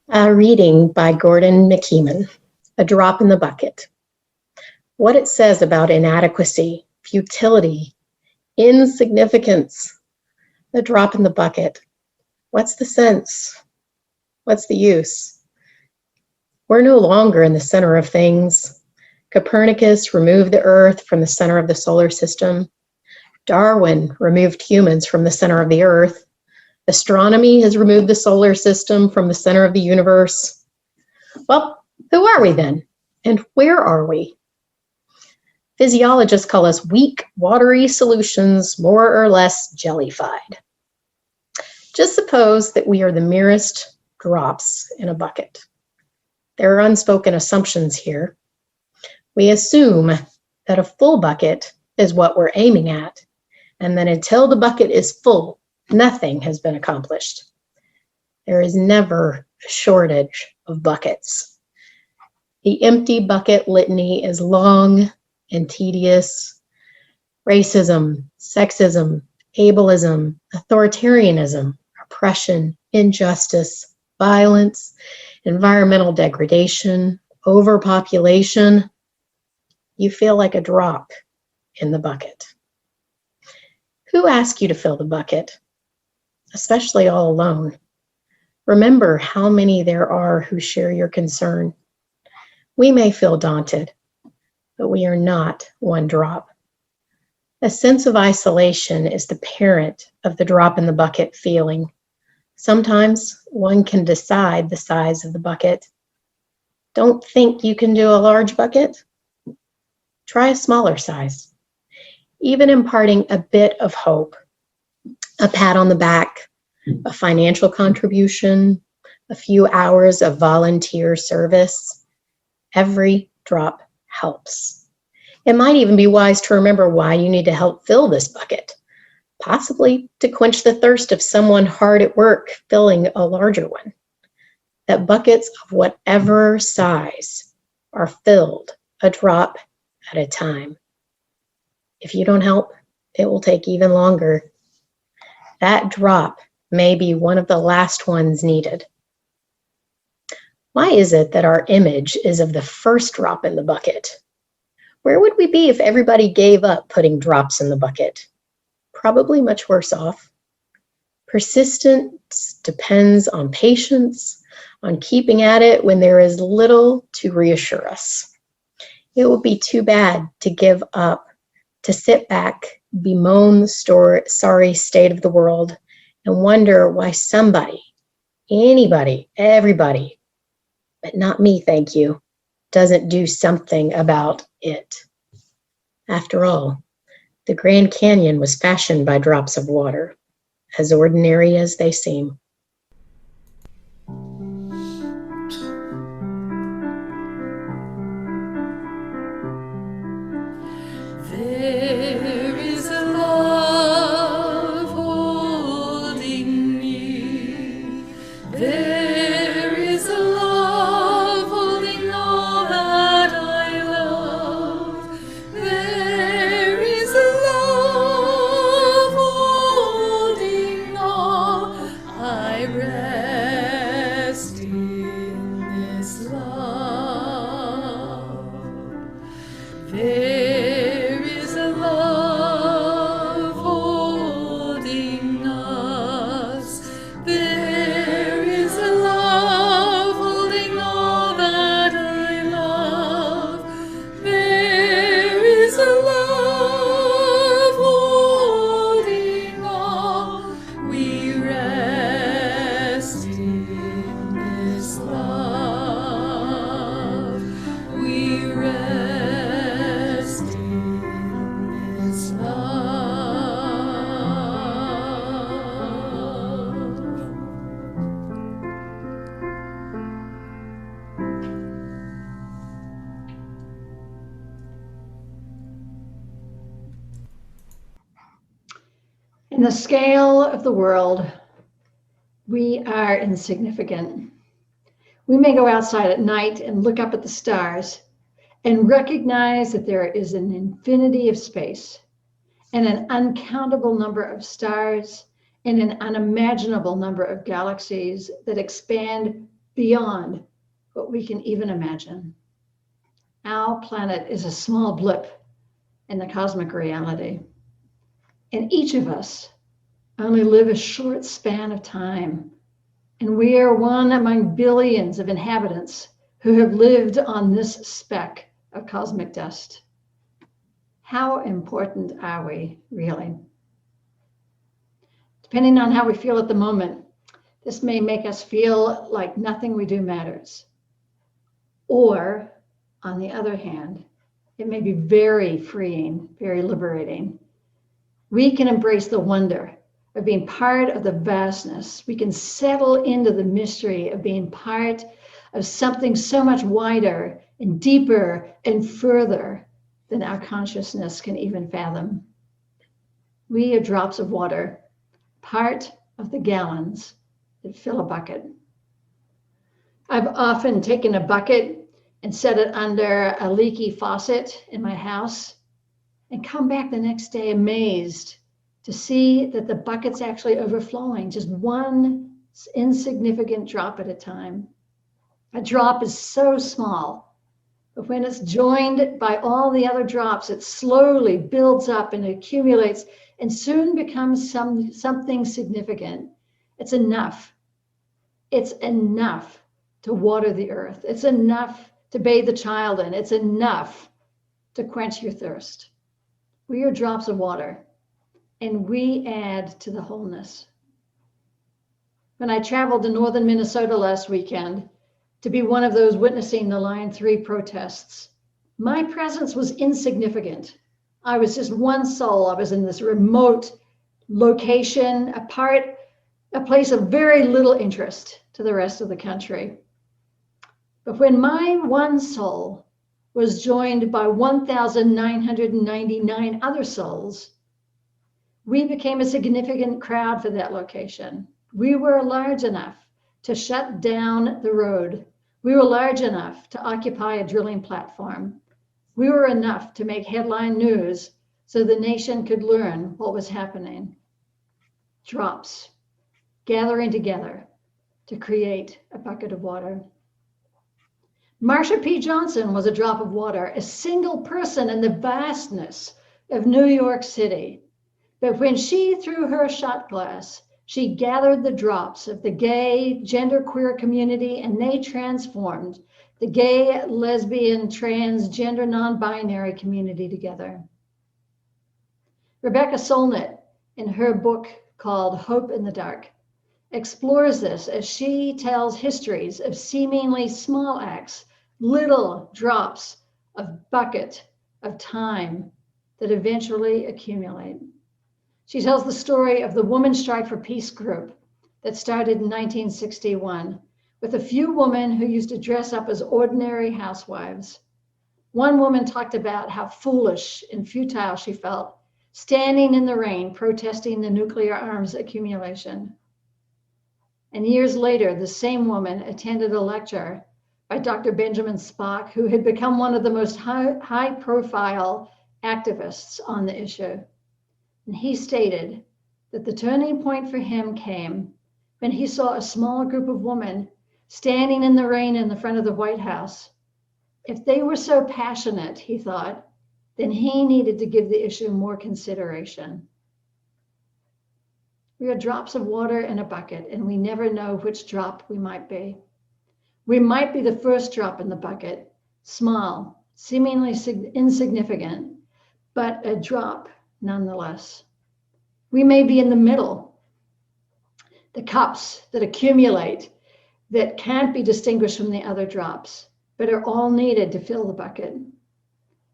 A reading by Gordan McKeeman, A Drop in the Bucket. What it says about inadequacy, futility, insignificance. The drop in the bucket. What's the sense? What's the use? We're no longer in the center of things. Copernicus removed the Earth from the center of the solar system. Darwin removed humans from the center of the Earth. Astronomy has removed the solar system from the center of the universe. Well, who are we then? And where are we? Physiologists call us weak, watery solutions, more or less jellified. Just suppose that we are the merest drops in a bucket. There are unspoken assumptions here. We assume that a full bucket is what we're aiming at, and that until the bucket is full, nothing has been accomplished. There is never a shortage of buckets. The empty bucket litany is long and tedious. Racism, sexism, ableism, authoritarianism, oppression, injustice, violence, environmental degradation, overpopulation. You feel like a drop in the bucket. Who asked you to fill the bucket? Especially all alone. Remember how many there are who share your concern. We may feel daunted, but we are not one drop. A sense of isolation is the parent of the drop in the bucket feeling. Sometimes one can decide the size of the bucket. Don't think you can do a large bucket? Try a smaller size. Even imparting a bit of hope, a pat on the back, a financial contribution, a few hours of volunteer service, every drop helps. It might even be wise to remember why you need to help fill this bucket, possibly to quench the thirst of someone hard at work filling a larger one. That buckets of whatever size are filled a drop at a time. If you don't help, it will take even longer. That drop may be one of the last ones needed. Why is it that our image is of the first drop in the bucket? Where would we be if everybody gave up putting drops in the bucket? Probably much worse off. Persistence depends on patience, on keeping at it when there is little to reassure us. It would be too bad to give up, to sit back, bemoan the sorry state of the world, and wonder why somebody, anybody, everybody, but not me, thank you, doesn't do something about it. After all, the Grand Canyon was fashioned by drops of water, as ordinary as they seem. There is a love holding me. There is a love holding all that I love. There is a love holding all. I rest in this love. There is a love holding us. There is a love holding all that I love. There is a love holding all. We rest in this love. We rest in this love. In the scale of the world, we are insignificant. We may go outside at night and look up at the stars and recognize that there is an infinity of space and an uncountable number of stars and an unimaginable number of galaxies that expand beyond what we can even imagine. Our planet is a small blip in the cosmic reality. And each of us only live a short span of time. And we are one among billions of inhabitants who have lived on this speck of cosmic dust. How important are we, really? Depending on how we feel at the moment, this may make us feel like nothing we do matters. Or, on the other hand, it may be very freeing, very liberating. We can embrace the wonder of being part of the vastness. We can settle into the mystery of being part of something so much wider and deeper and further than our consciousness can even fathom. We are drops of water, part of the gallons that fill a bucket. I've often taken a bucket and set it under a leaky faucet in my house and come back the next day amazed to see that the bucket's actually overflowing, just one insignificant drop at a time. A drop is so small, but when it's joined by all the other drops, it slowly builds up and accumulates and soon becomes something significant. It's enough. It's enough to water the earth. It's enough to bathe the child in. It's enough to quench your thirst. We are drops of water, and we add to the wholeness. When I traveled to northern Minnesota last weekend to be one of those witnessing the Line 3 protests, my presence was insignificant. I was just one soul. I was in this remote location, a place of very little interest to the rest of the country. But when my one soul was joined by 1,999 other souls, we became a significant crowd for that location. We were large enough to shut down the road. We were large enough to occupy a drilling platform. We were enough to make headline news so the nation could learn what was happening. Drops gathering together to create a bucket of water. Marsha P. Johnson was a drop of water, a single person in the vastness of New York City. But when she threw her shot glass, she gathered the drops of the gay, genderqueer community, and they transformed the gay, lesbian, transgender, non-binary community together. Rebecca Solnit, in her book called Hope in the Dark, explores this as she tells histories of seemingly small acts, little drops of bucket of time that eventually accumulate. She tells the story of the Women's Strike for Peace group that started in 1961 with a few women who used to dress up as ordinary housewives. One woman talked about how foolish and futile she felt standing in the rain protesting the nuclear arms accumulation. And years later, the same woman attended a lecture by Dr. Benjamin Spock, who had become one of the most high-profile activists on the issue. And he stated that the turning point for him came when he saw a small group of women standing in the rain in the front of the White House. If they were so passionate, he thought, then he needed to give the issue more consideration. We are drops of water in a bucket, and we never know which drop we might be. We might be the first drop in the bucket, small, seemingly insignificant, but a drop nonetheless. We may be in the middle, the cups that accumulate, that can't be distinguished from the other drops, but are all needed to fill the bucket.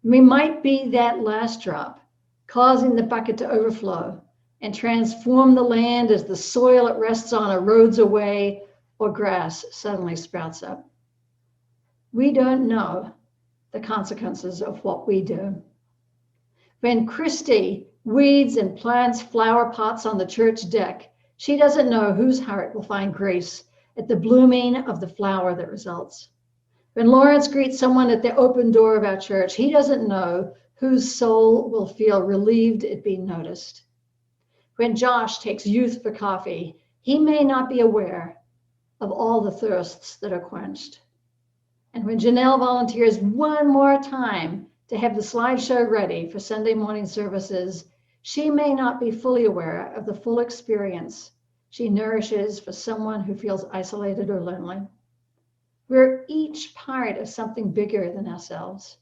We might be that last drop, causing the bucket to overflow and transform the land as the soil it rests on erodes away or grass suddenly sprouts up. We don't know the consequences of what we do. When Christy weeds and plants flower pots on the church deck, she doesn't know whose heart will find grace at the blooming of the flower that results. When Lawrence greets someone at the open door of our church, he doesn't know whose soul will feel relieved at being noticed. When Josh takes youth for coffee, he may not be aware of all the thirsts that are quenched. And when Janelle volunteers one more time to have the slideshow ready for Sunday morning services, she may not be fully aware of the full experience she nourishes for someone who feels isolated or lonely. We're each part of something bigger than ourselves.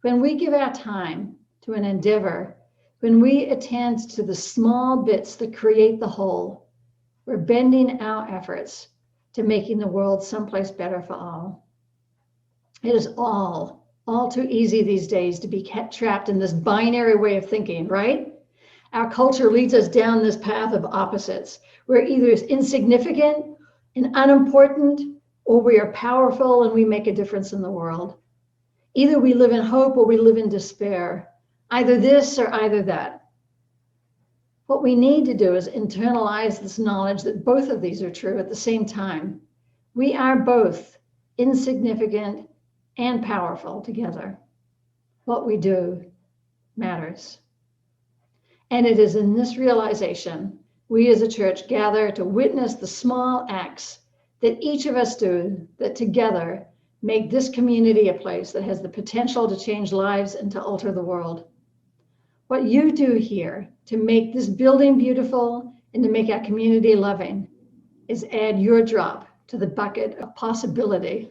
When we give our time to an endeavor, when we attend to the small bits that create the whole, we're bending our efforts to making the world someplace better for all. It is all too easy these days to be kept trapped in this binary way of thinking, right? Our culture leads us down this path of opposites. We're either insignificant and unimportant, or we are powerful and we make a difference in the world. Either we live in hope or we live in despair. Either this or either that. What we need to do is internalize this knowledge that both of these are true at the same time. We are both insignificant and powerful together. What we do matters. And it is in this realization we as a church gather to witness the small acts that each of us do that together make this community a place that has the potential to change lives and to alter the world. What you do here to make this building beautiful and to make our community loving is add your drop to the bucket of possibility